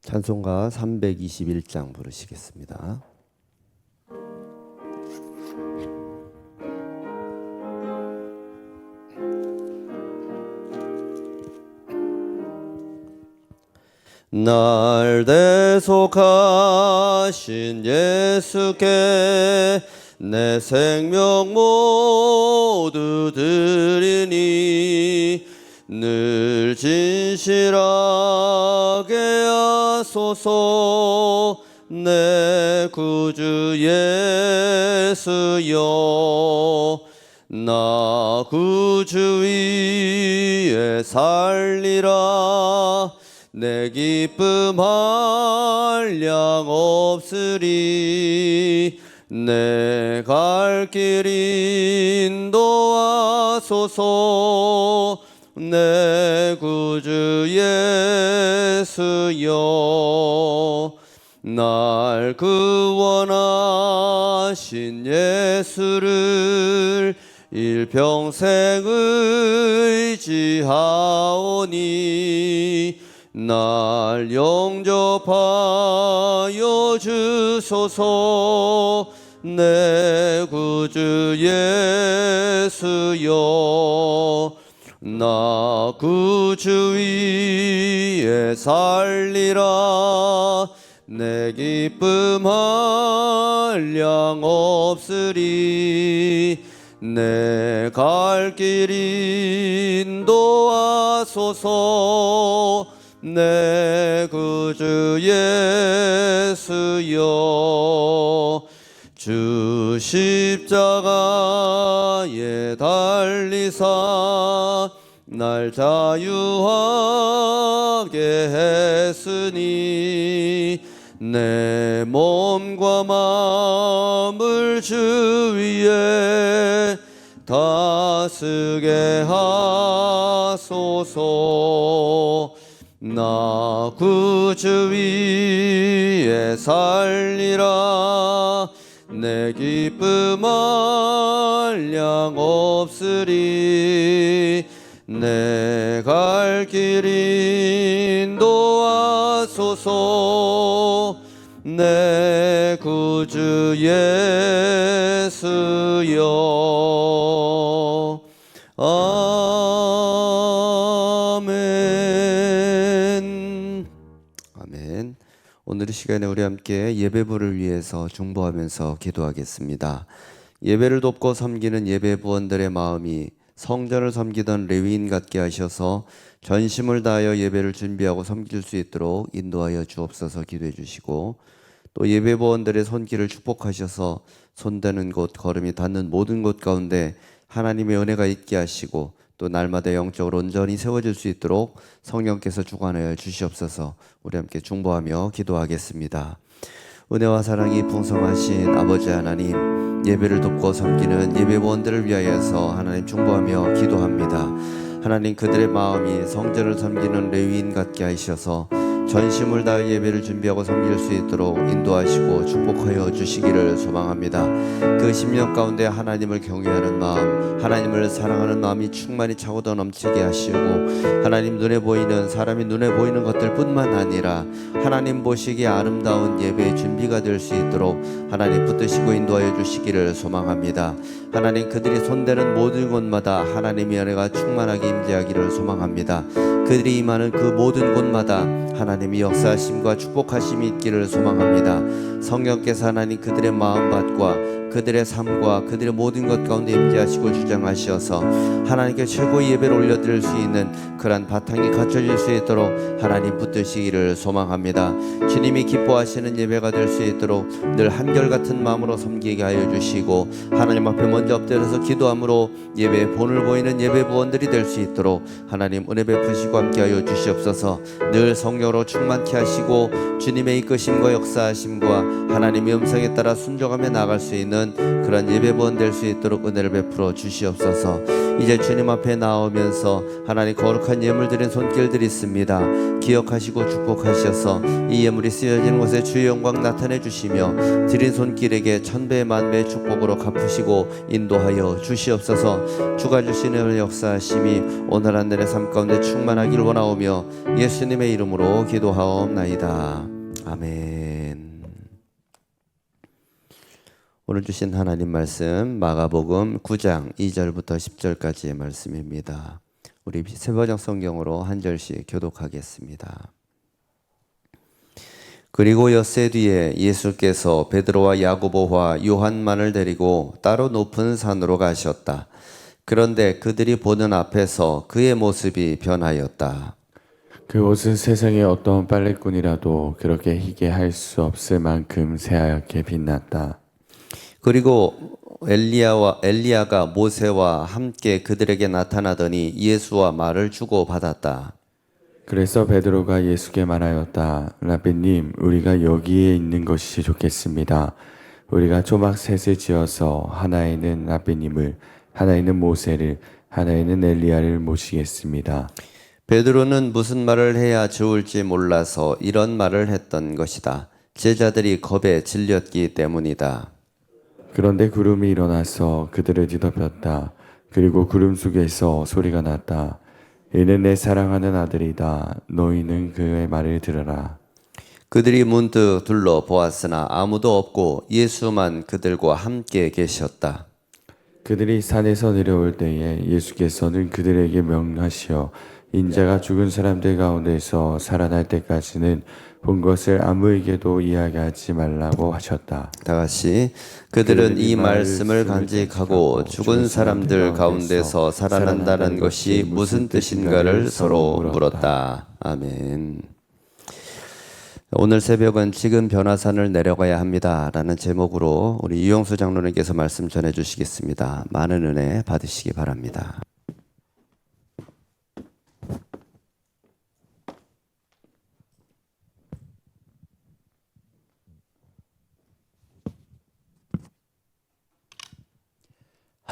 찬송가 321장 부르시겠습니다. 날 대속하신 예수께 내 생명 모두 드리니 늘 진실하게 하소서. 내 구주 예수여, 나 구주 위에 살리라. 내 기쁨 한량 없으리. 내 갈 길 인도하소서. 내 구주 예수여, 날 구원하신 예수를 일평생 의지하오니 날 영접하여 주소서. 내 구주 예수여, 나 구주 위에 살리라. 내 기쁨 한량 없으리. 내 갈 길 인도하소서. 내 구주 예수여, 주 십자가에 달리사 날 자유하게 했으니 내 몸과 마음을 주 위에 다스게 하소서. 나 구주 위에 살리라. 내 기쁨 한량 없으리. 내 갈 길 인도하소서. 내 구주 예수여. 아멘. 아멘. 오늘 이 시간에 우리 함께 예배부를 위해서 중보하면서 기도하겠습니다. 예배를 돕고 섬기는 예배부원들의 마음이 성전을 섬기던 레위인 같게 하셔서 전심을 다하여 예배를 준비하고 섬길 수 있도록 인도하여 주옵소서. 기도해 주시고, 또 예배부원들의 손길을 축복하셔서 손대는 곳, 걸음이 닿는 모든 곳 가운데 하나님의 은혜가 있게 하시고, 또 날마다 영적으로 온전히 세워질 수 있도록 성령께서 주관하여 주시옵소서. 우리 함께 중보하며 기도하겠습니다. 은혜와 사랑이 풍성하신 아버지 하나님, 예배를 돕고 섬기는 예배원들을 위하여서 하나님 중보하며 기도합니다. 하나님, 그들의 마음이 성전을 섬기는 레위인 같게 하셔서 전심을 다해 예배를 준비하고 섬길 수 있도록 인도하시고 축복하여 주시기를 소망합니다. 그 심령 가운데 하나님을 경외하는 마음, 하나님을 사랑하는 마음이 충만히 차고도 넘치게 하시고, 하나님 눈에 보이는, 사람이 눈에 보이는 것들 뿐만 아니라 하나님 보시기에 아름다운 예배의 준비가 될 수 있도록 하나님 붙드시고 인도하여 주시기를 소망합니다. 하나님, 그들이 손대는 모든 곳마다 하나님의 은혜가 충만하게 임재하기를 소망합니다. 그들이 임하는 그 모든 곳마다 하나님의 역사하심과 축복하심이 있기를 소망합니다. 성령께서 하나님 그들의 마음밭과 그들의 삶과 그들의 모든 것 가운데 임재하시고 주장하셔서 하나님께 최고의 예배를 올려드릴 수 있는 그러한 바탕이 갖춰질 수 있도록 하나님 붙드시기를 소망합니다. 주님이 기뻐하시는 예배가 될 수 있도록 늘 한결같은 마음으로 섬기게 하여 주시고, 하나님 앞에 먼저 엎드려서 기도함으로 예배의 본을 보이는 예배부원들이 될 수 있도록 하나님 은혜 베푸시고 함께하여 주시옵소서. 늘 성령으로 충만케 하시고 주님의 이끄심과 역사하심과 하나님의 음성에 따라 순종하며 나아갈 수 있는 그런 예배부원 될 수 있도록 은혜를 베풀어 주시옵소서. 이제 주님 앞에 나오면서 하나님 거룩한 예물 드린 손길들이 있습니다. 기억하시고 축복하셔서 이 예물이 쓰여지는 곳에 주의 영광 나타내 주시며 드린 손길에게 천배 만배의 축복으로 갚으시고 인도하여 주시옵소서. 주가 주시는 역사하심이 오늘 한 날의 삶 가운데 충만하길 원하오며 예수님의 이름으로 기도하옵나이다. 아멘. 오늘 주신 하나님 말씀 마가복음 9장 2절부터 10절까지의 말씀입니다. 우리 새버전 성경으로 한 절씩 교독하겠습니다. 그리고 엿새 뒤에 예수께서 베드로와 야고보와 요한만을 데리고 따로 높은 산으로 가셨다. 그런데 그들이 보는 앞에서 그의 모습이 변하였다. 그 옷은 세상에 어떤 빨래꾼이라도 그렇게 희게 할 수 없을 만큼 새하얗게 빛났다. 그리고 엘리야가 모세와 함께 그들에게 나타나더니 예수와 말을 주고받았다. 그래서 베드로가 예수께 말하였다. 라비님, 우리가 여기에 있는 것이 좋겠습니다. 우리가 조막 셋을 지어서 하나에는 라비님을, 하나에는 모세를, 하나에는 엘리야를 모시겠습니다. 베드로는 무슨 말을 해야 좋을지 몰라서 이런 말을 했던 것이다. 제자들이 겁에 질렸기 때문이다. 그런데 구름이 일어나서 그들을 뒤덮였다. 그리고 구름 속에서 소리가 났다. 이는 내 사랑하는 아들이다. 너희는 그의 말을 들으라. 그들이 문득 둘러보았으나 아무도 없고 예수만 그들과 함께 계셨다. 그들이 산에서 내려올 때에 예수께서는 그들에게 명하시어 인자가 죽은 사람들 가운데서 살아날 때까지는 본 것을 아무에게도 이야기하지 말라고 하셨다. 다 같이 그들은 이 말씀을 간직하고 죽은 사람들 가운데서 살아난다는 것이 무슨 뜻인가를 서로 물었다. 아멘. 오늘 새벽은 지금 변화산을 내려가야 합니다 라는 제목으로 우리 유영수 장로님께서 말씀 전해 주시겠습니다. 많은 은혜 받으시기 바랍니다.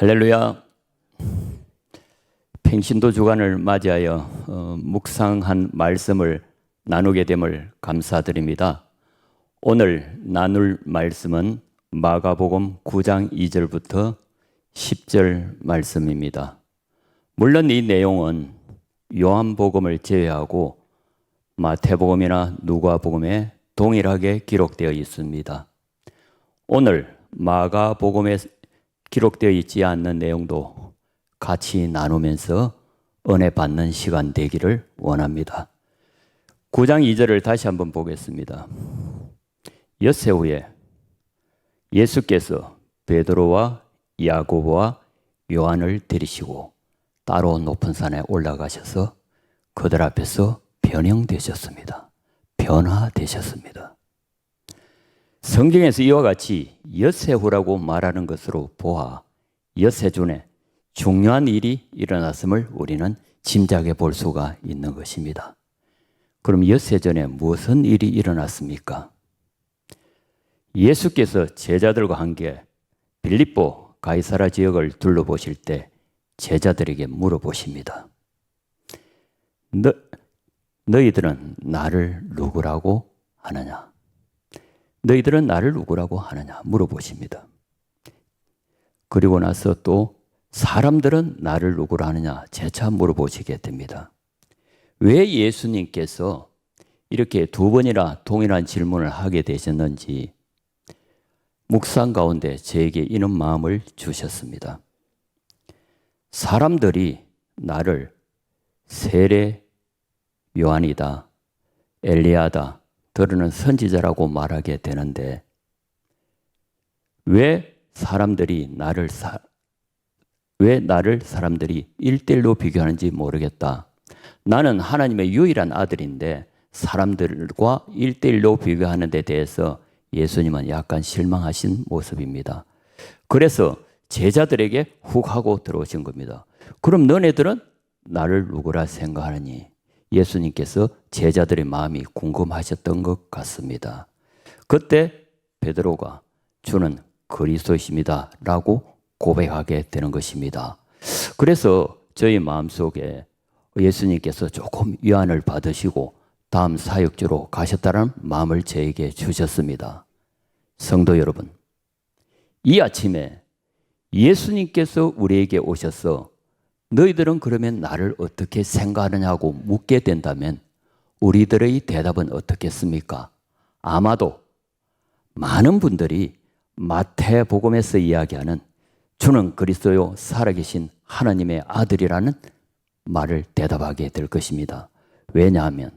할렐루야. 평신도 주간을 맞이하여 묵상한 말씀을 나누게 됨을 감사드립니다. 오늘 나눌 말씀은 마가복음 9장 2절부터 10절 말씀입니다. 물론 이 내용은 요한복음을 제외하고 마태복음이나 누가복음에 동일하게 기록되어 있습니다. 오늘 마가복음에 기록되어 있지 않는 내용도 같이 나누면서 은혜 받는 시간 되기를 원합니다. 9장 2절을 다시 한번 보겠습니다. 엿새 후에 예수께서 베드로와 야고보와 요한을 데리시고 따로 높은 산에 올라가셔서 그들 앞에서 변형되셨습니다. 변화되셨습니다. 성경에서 이와 같이 엿새 후라고 말하는 것으로 보아 엿새 전에 중요한 일이 일어났음을 우리는 짐작해 볼 수가 있는 것입니다. 그럼 엿새 전에 무슨 일이 일어났습니까? 예수께서 제자들과 함께 빌립보 가이사라 지역을 둘러보실 때 제자들에게 물어보십니다. 너희들은 나를 누구라고 하느냐? 너희들은 나를 누구라고 하느냐 물어보십니다. 그리고 나서 또 사람들은 나를 누구라 하느냐 재차 물어보시게 됩니다. 왜 예수님께서 이렇게 두 번이나 동일한 질문을 하게 되셨는지 묵상 가운데 저에게 이런 마음을 주셨습니다. 사람들이 나를 세례 요한이다, 엘리야다, 들으는 선지자라고 말하게 되는데 왜 나를 사람들이 1대1로 비교하는지 모르겠다. 나는 하나님의 유일한 아들인데 사람들과 1대1로 비교하는 데 대해서 예수님은 약간 실망하신 모습입니다. 그래서 제자들에게 훅 하고 들어오신 겁니다. 그럼 너네들은 나를 누구라 생각하느니? 예수님께서 제자들의 마음이 궁금하셨던 것 같습니다. 그때 베드로가 주는 그리스도이십니다 라고 고백하게 되는 것입니다. 그래서 저희 마음속에 예수님께서 조금 위안을 받으시고 다음 사역지로 가셨다는 마음을 저에게 주셨습니다. 성도 여러분, 이 아침에 예수님께서 우리에게 오셔서 너희들은 그러면 나를 어떻게 생각하느냐고 묻게 된다면 우리들의 대답은 어떻겠습니까? 아마도 많은 분들이 마태복음에서 이야기하는 주는 그리스도요 살아계신 하나님의 아들이라는 말을 대답하게 될 것입니다. 왜냐하면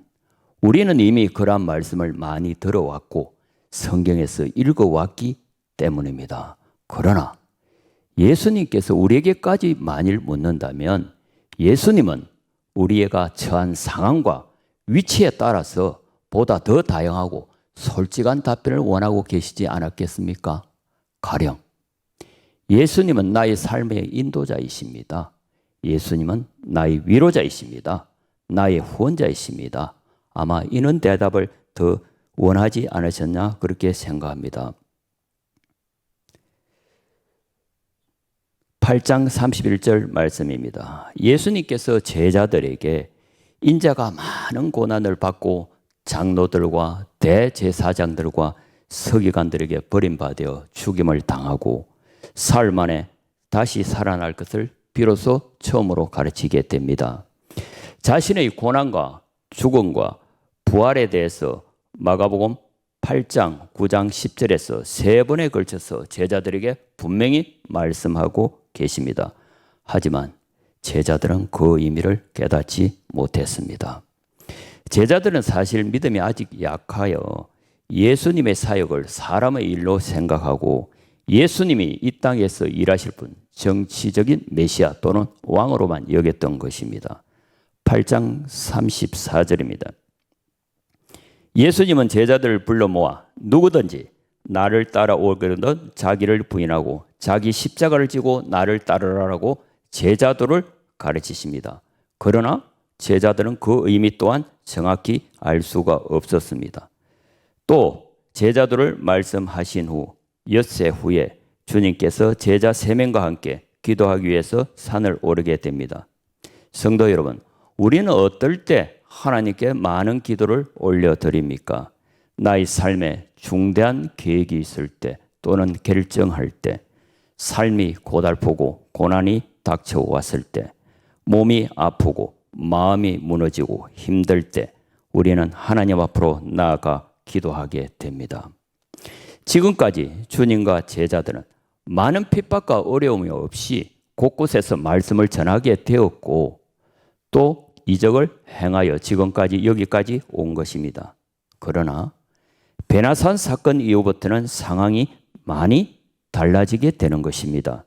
우리는 이미 그러한 말씀을 많이 들어왔고 성경에서 읽어왔기 때문입니다. 그러나 예수님께서 우리에게까지 만일 묻는다면 예수님은 우리가 처한 상황과 위치에 따라서 보다 더 다양하고 솔직한 답변을 원하고 계시지 않았겠습니까? 가령 예수님은 나의 삶의 인도자이십니다. 예수님은 나의 위로자이십니다. 나의 후원자이십니다. 아마 이런 대답을 더 원하지 않으셨냐 그렇게 생각합니다. 8장 31절 말씀입니다. 예수님께서 제자들에게 인자가 많은 고난을 받고 장로들과 대제사장들과 서기관들에게 버림받아 죽임을 당하고 사흘 만에 다시 살아날 것을 비로소 처음으로 가르치게 됩니다. 자신의 고난과 죽음과 부활에 대해서 마가복음 8장, 9장, 10절에서 세 번에 걸쳐서 제자들에게 분명히 말씀하고 계십니다. 하지만 제자들은 그 의미를 깨닫지 못했습니다. 제자들은 사실 믿음이 아직 약하여 예수님의 사역을 사람의 일로 생각하고 예수님이 이 땅에서 일하실 분, 정치적인 메시아 또는 왕으로만 여겼던 것입니다. 8장 34절입니다. 예수님은 제자들을 불러 모아 누구든지 나를 따라오거든 자기를 부인하고 자기 십자가를 지고 나를 따르라고 제자들을 가르치십니다. 그러나 제자들은 그 의미 또한 정확히 알 수가 없었습니다. 또 제자들을 말씀하신 후 엿새 후에 주님께서 제자 3명과 함께 기도하기 위해서 산을 오르게 됩니다. 성도 여러분, 우리는 어떨 때 하나님께 많은 기도를 올려드립니까? 나의 삶에 중대한 계획이 있을 때 또는 결정할 때, 삶이 고달프고 고난이 닥쳐왔을 때, 몸이 아프고 마음이 무너지고 힘들 때 우리는 하나님 앞으로 나아가 기도하게 됩니다. 지금까지 주님과 제자들은 많은 핍박과 어려움이 없이 곳곳에서 말씀을 전하게 되었고 또 이적을 행하여 지금까지 여기까지 온 것입니다. 그러나 베나산 사건 이후부터는 상황이 많이 달라지게 되는 것입니다.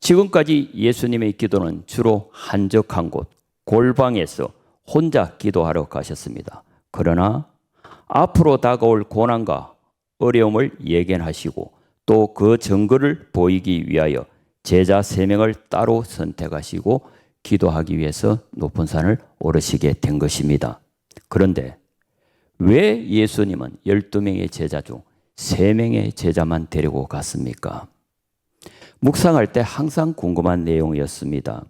지금까지 예수님의 기도는 주로 한적한 곳, 골방에서 혼자 기도하러 가셨습니다. 그러나 앞으로 다가올 고난과 어려움을 예견하시고 또 그 증거를 보이기 위하여 제자 3명을 따로 선택하시고 기도하기 위해서 높은 산을 오르시게 된 것입니다. 그런데 왜 예수님은 12명의 제자 중 3명의 제자만 데리고 갔습니까? 묵상할 때 항상 궁금한 내용이었습니다.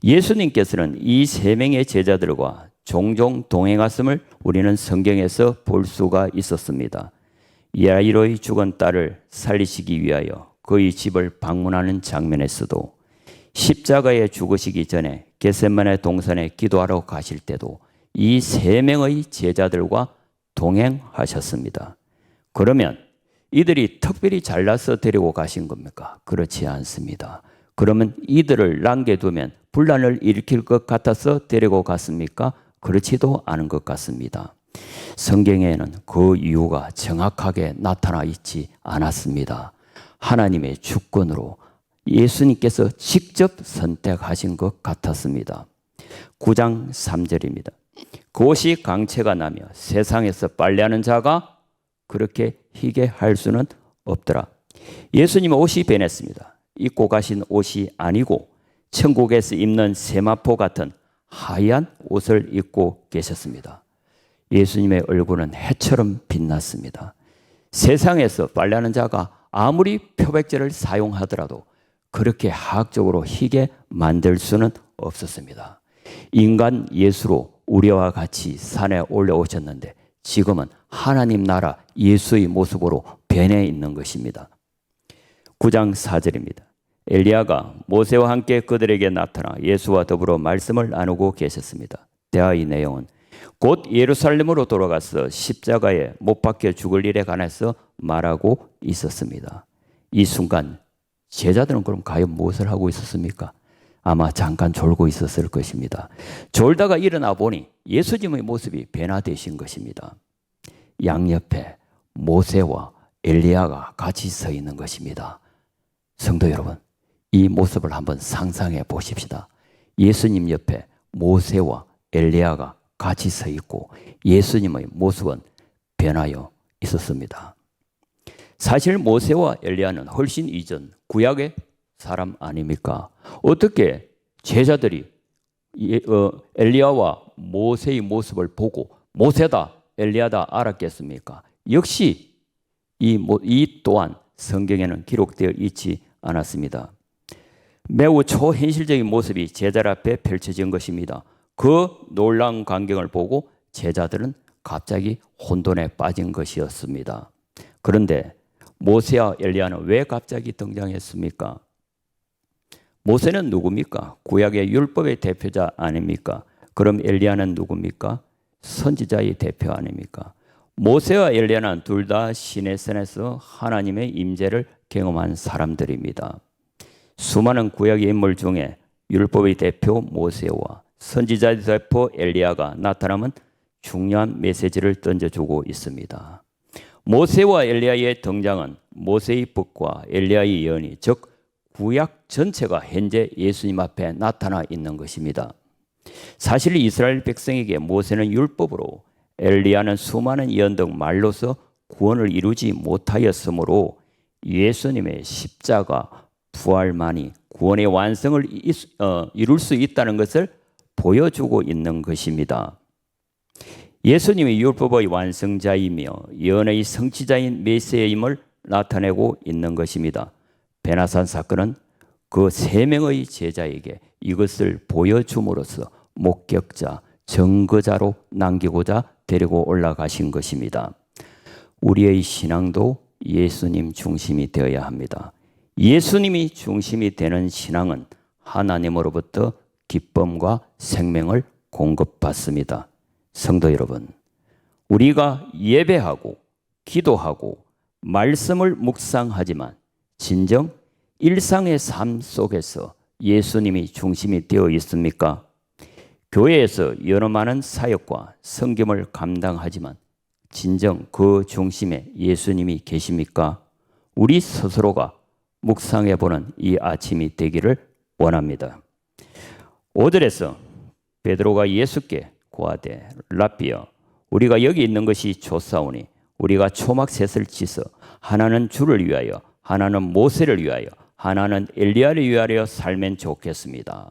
예수님께서는 이 3명의 제자들과 종종 동행하심을 우리는 성경에서 볼 수가 있었습니다. 야이로의 죽은 딸을 살리시기 위하여 그의 집을 방문하는 장면에서도 십자가에 죽으시기 전에 겟세마네 동산에 기도하러 가실 때도 이 3명의 제자들과 동행하셨습니다. 그러면 이들이 특별히 잘나서 데리고 가신 겁니까? 그렇지 않습니다. 그러면 이들을 남겨두면 분란을 일으킬 것 같아서 데리고 갔습니까? 그렇지도 않은 것 같습니다. 성경에는 그 이유가 정확하게 나타나 있지 않았습니다. 하나님의 주권으로 예수님께서 직접 선택하신 것 같았습니다. 9장 3절입니다. 그옷이 강체가 나며 세상에서 빨래하는 자가 그렇게 희게 할 수는 없더라. 예수님은 옷이 변했습니다. 입고 가신 옷이 아니고 천국에서 입는 세마포 같은 하얀 옷을 입고 계셨습니다. 예수님의 얼굴은 해처럼 빛났습니다. 세상에서 빨래하는 자가 아무리 표백제를 사용하더라도 그렇게 화학적으로 희게 만들 수는 없었습니다. 인간 예수로 우리와 같이 산에 올라오셨는데 지금은 하나님 나라 예수의 모습으로 변해 있는 것입니다. 9장 4절입니다. 엘리야가 모세와 함께 그들에게 나타나 예수와 더불어 말씀을 나누고 계셨습니다. 대화의 내용은 곧 예루살렘으로 돌아가서 십자가에 못 박혀 죽을 일에 관해서 말하고 있었습니다. 이 순간 제자들은 그럼 과연 무엇을 하고 있었습니까? 아마 잠깐 졸고 있었을 것입니다. 졸다가 일어나 보니 예수님의 모습이 변화되신 것입니다. 양옆에 모세와 엘리야가 같이 서 있는 것입니다. 성도 여러분, 이 모습을 한번 상상해 보십시다. 예수님 옆에 모세와 엘리야가 같이 서 있고 예수님의 모습은 변하여 있었습니다. 사실 모세와 엘리야는 훨씬 이전 구약의 사람 아닙니까? 어떻게 제자들이 엘리야와 모세의 모습을 보고 모세다 엘리야다 알았겠습니까? 역시 이 또한 성경에는 기록되어 있지 않았습니다. 매우 초현실적인 모습이 제자들 앞에 펼쳐진 것입니다. 그 놀라운 광경을 보고 제자들은 갑자기 혼돈에 빠진 것이었습니다. 그런데 모세와 엘리야는 왜 갑자기 등장했습니까? 모세는 누굽니까? 구약의 율법의 대표자 아닙니까? 그럼 엘리야는 누굽니까? 선지자의 대표 아닙니까? 모세와 엘리야는 둘 다 시내산에서 하나님의 임재를 경험한 사람들입니다. 수많은 구약의 인물 중에 율법의 대표 모세와 선지자의 대표 엘리야가 나타나면 중요한 메시지를 던져주고 있습니다. 모세와 엘리야의 등장은 모세의 법과 엘리야의 예언이 즉 구약 전체가 현재 예수님 앞에 나타나 있는 것입니다. 사실 이스라엘 백성에게 모세는 율법으로 엘리야는 수많은 예언 등 말로서 구원을 이루지 못하였으므로 예수님의 십자가 부활만이 구원의 완성을 이룰 수 있다는 것을 보여주고 있는 것입니다. 예수님이 율법의 완성자이며 예언의 성취자인 메시아임을 나타내고 있는 것입니다. 베나산 사건은 그 세 명의 제자에게 이것을 보여줌으로써 목격자, 증거자로 남기고자 데리고 올라가신 것입니다. 우리의 신앙도 예수님 중심이 되어야 합니다. 예수님이 중심이 되는 신앙은 하나님으로부터 기쁨과 생명을 공급받습니다. 성도 여러분, 우리가 예배하고 기도하고 말씀을 묵상하지만 진정 일상의 삶 속에서 예수님이 중심이 되어 있습니까? 교회에서 여러 많은 사역과 섬김을 감당하지만 진정 그 중심에 예수님이 계십니까? 우리 스스로가 묵상해보는 이 아침이 되기를 원합니다. 5절에서 베드로가 예수께 고하되 랍비여 우리가 여기 있는 것이 좋사오니 우리가 초막셋을 지서 하나는 주를 위하여 하나는 모세를 위하여 하나는 엘리야를 위하여 살면 좋겠습니다.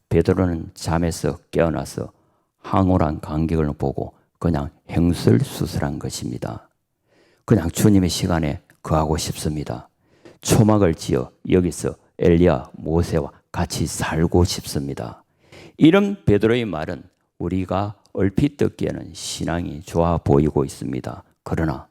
베드로는 잠에서 깨어나서 황홀한 광경을 보고 그냥 행설수설한 것입니다. 그냥 주님의 시간에 거하고 싶습니다. 초막을 지어 여기서 엘리야, 모세와 같이 살고 싶습니다. 이런 베드로의 말은 우리가 얼핏 듣기에는 신앙이 좋아 보이고 있습니다. 그러나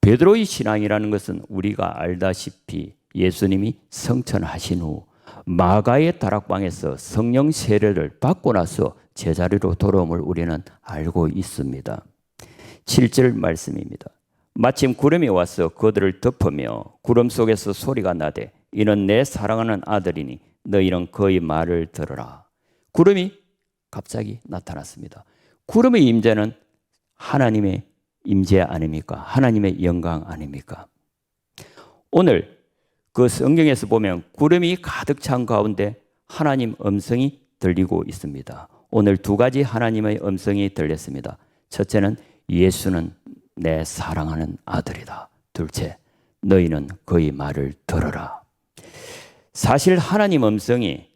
베드로의 신앙이라는 것은 우리가 알다시피 예수님이 성천하신 후 마가의 다락방에서 성령 세례를 받고 나서 제자리로 돌아옴을 우리는 알고 있습니다. 7절 말씀입니다. 마침 구름이 와서 그들을 덮으며 구름 속에서 소리가 나되 이는 내 사랑하는 아들이니 너희는 그의 말을 들으라. 구름이 갑자기 나타났습니다. 구름의 임재는 하나님의 임재 아닙니까? 하나님의 영광 아닙니까? 오늘 그 성경에서 보면 구름이 가득 찬 가운데 하나님 음성이 들리고 있습니다. 오늘 두 가지 하나님의 음성이 들렸습니다. 첫째는 예수는 내 사랑하는 아들이다. 둘째, 너희는 그의 말을 들어라. 사실 하나님 음성이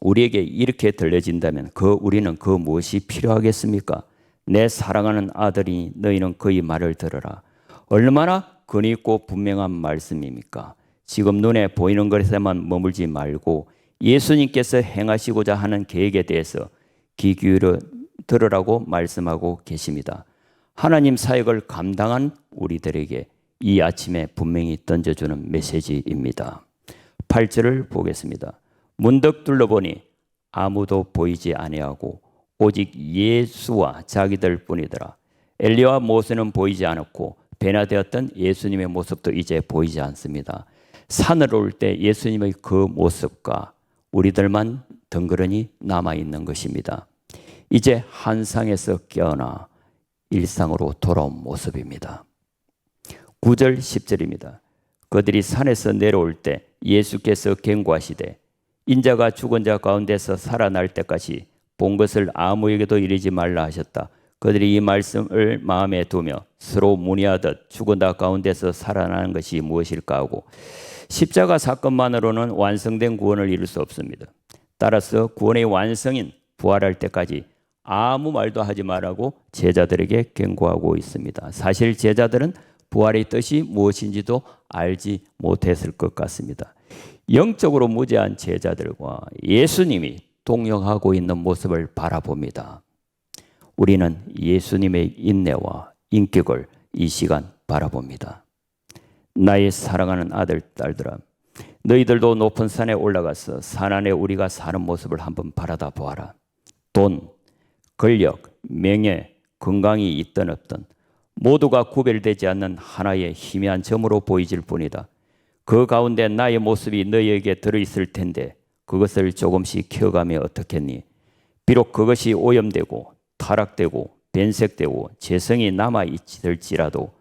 우리에게 이렇게 들려진다면 우리는 그 무엇이 필요하겠습니까? 내 사랑하는 아들이 너희는 그의 말을 들어라. 얼마나 근있고 분명한 말씀입니까? 지금 눈에 보이는 것에만 머물지 말고 예수님께서 행하시고자 하는 계획에 대해서 귀 기울여 들으라고 말씀하고 계십니다. 하나님 사역을 감당한 우리들에게 이 아침에 분명히 던져주는 메시지입니다. 8절을 보겠습니다. 문득 둘러보니 아무도 보이지 아니하고 오직 예수와 자기들 뿐이더라. 엘리야와 모세는 보이지 않았고 변화되었던 예수님의 모습도 이제 보이지 않습니다. 산을 올 때 예수님의 그 모습과 우리들만 덩그러니 남아있는 것입니다. 이제 한상에서 깨어나 일상으로 돌아온 모습입니다. 9절 10절입니다. 그들이 산에서 내려올 때 예수께서 경고하시되 인자가 죽은 자 가운데서 살아날 때까지 본 것을 아무에게도 이르지 말라 하셨다. 그들이 이 말씀을 마음에 두며 서로 문의하듯 죽은 자 가운데서 살아나는 것이 무엇일까 하고 십자가 사건만으로는 완성된 구원을 이룰 수 없습니다. 따라서 구원의 완성인 부활할 때까지 아무 말도 하지 말라고 제자들에게 경고하고 있습니다. 사실 제자들은 부활의 뜻이 무엇인지도 알지 못했을 것 같습니다. 영적으로 무지한 제자들과 예수님이 동역하고 있는 모습을 바라봅니다. 우리는 예수님의 인내와 인격을 이 시간 바라봅니다. 나의 사랑하는 아들, 딸들아, 너희들도 높은 산에 올라가서 산 안에 우리가 사는 모습을 한번 바라다 보아라. 돈, 권력, 명예, 건강이 있든 없든 모두가 구별되지 않는 하나의 희미한 점으로 보이질 뿐이다. 그 가운데 나의 모습이 너희에게 들어있을 텐데 그것을 조금씩 키워가면 어떻겠니? 비록 그것이 오염되고 타락되고 변색되고 재성이 남아있을지라도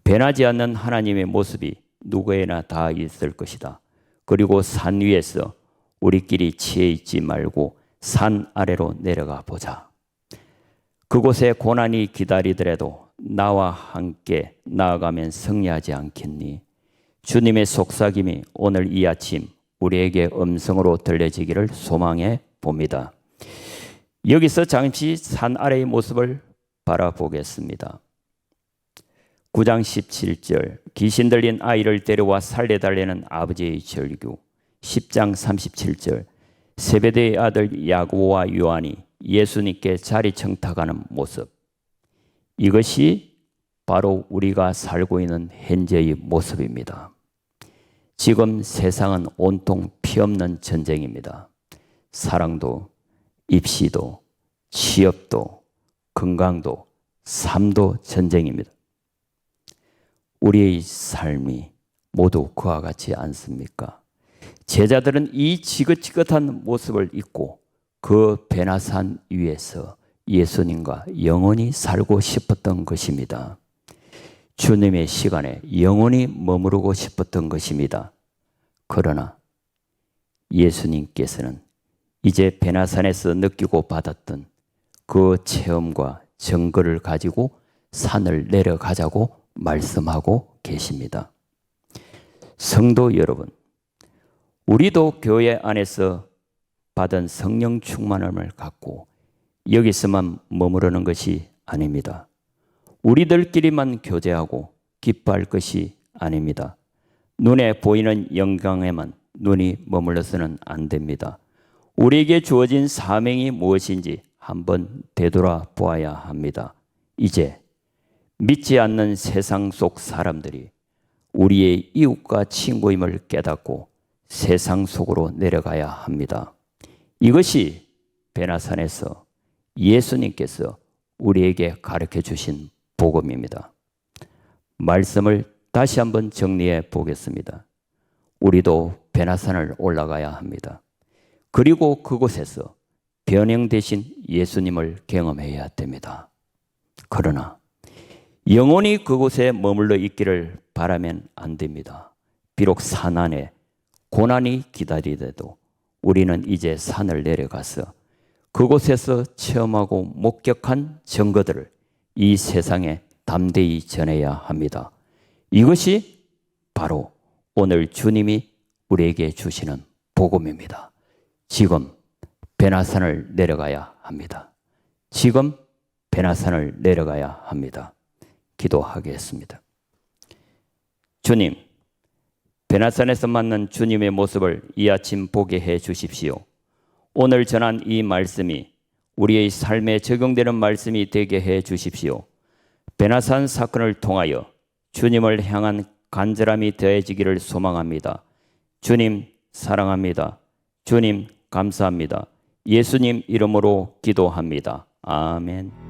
변하지 않는 하나님의 모습이 누구에나 다 있을 것이다. 그리고 산 위에서 우리끼리 치여 있지 말고 산 아래로 내려가 보자. 그곳에 고난이 기다리더라도 나와 함께 나아가면 승리하지 않겠니? 주님의 속삭임이 오늘 이 아침 우리에게 음성으로 들려지기를 소망해 봅니다. 여기서 잠시 산 아래의 모습을 바라보겠습니다. 9장 17절 귀신 들린 아이를 데려와 살려달라는 아버지의 절규. 10장 37절 세베대의 아들 야고보와 요한이 예수님께 자리 청탁하는 모습. 이것이 바로 우리가 살고 있는 현재의 모습입니다. 지금 세상은 온통 피 없는 전쟁입니다. 사랑도, 입시도, 취업도, 건강도, 삶도 전쟁입니다. 우리의 삶이 모두 그와 같지 않습니까? 제자들은 이 지긋지긋한 모습을 잊고 그 베나산 위에서 예수님과 영원히 살고 싶었던 것입니다. 주님의 시간에 영원히 머무르고 싶었던 것입니다. 그러나 예수님께서는 이제 베나산에서 느끼고 받았던 그 체험과 증거를 가지고 산을 내려가자고 말씀하고 계십니다. 성도 여러분, 우리도 교회 안에서 받은 성령 충만함을 갖고 여기서만 머무르는 것이 아닙니다. 우리들끼리만 교제하고 기뻐할 것이 아닙니다. 눈에 보이는 영광에만 눈이 머물러서는 안 됩니다. 우리에게 주어진 사명이 무엇인지 한번 되돌아보아야 합니다. 이제 믿지 않는 세상 속 사람들이 우리의 이웃과 친구임을 깨닫고 세상 속으로 내려가야 합니다. 이것이 베나산에서 예수님께서 우리에게 가르쳐 주신 복음입니다. 말씀을 다시 한번 정리해 보겠습니다. 우리도 베나산을 올라가야 합니다. 그리고 그곳에서 변형 되신 예수님을 경험해야 됩니다. 그러나 영원히 그곳에 머물러 있기를 바라면 안 됩니다. 비록 산 안에 고난이 기다리더라도 우리는 이제 산을 내려가서 그곳에서 체험하고 목격한 증거들을 이 세상에 담대히 전해야 합니다. 이것이 바로 오늘 주님이 우리에게 주시는 복음입니다. 지금 베나산을 내려가야 합니다. 지금 베나산을 내려가야 합니다. 기도하겠습니다. 주님, 베나산에서 만난 주님의 모습을 이 아침 보게 해 주십시오. 오늘 전한 이 말씀이 우리의 삶에 적용되는 말씀이 되게 해 주십시오. 베나산 사건을 통하여 주님을 향한 간절함이 더해지기를 소망합니다. 주님 사랑합니다. 주님 감사합니다. 예수님 이름으로 기도합니다. 아멘.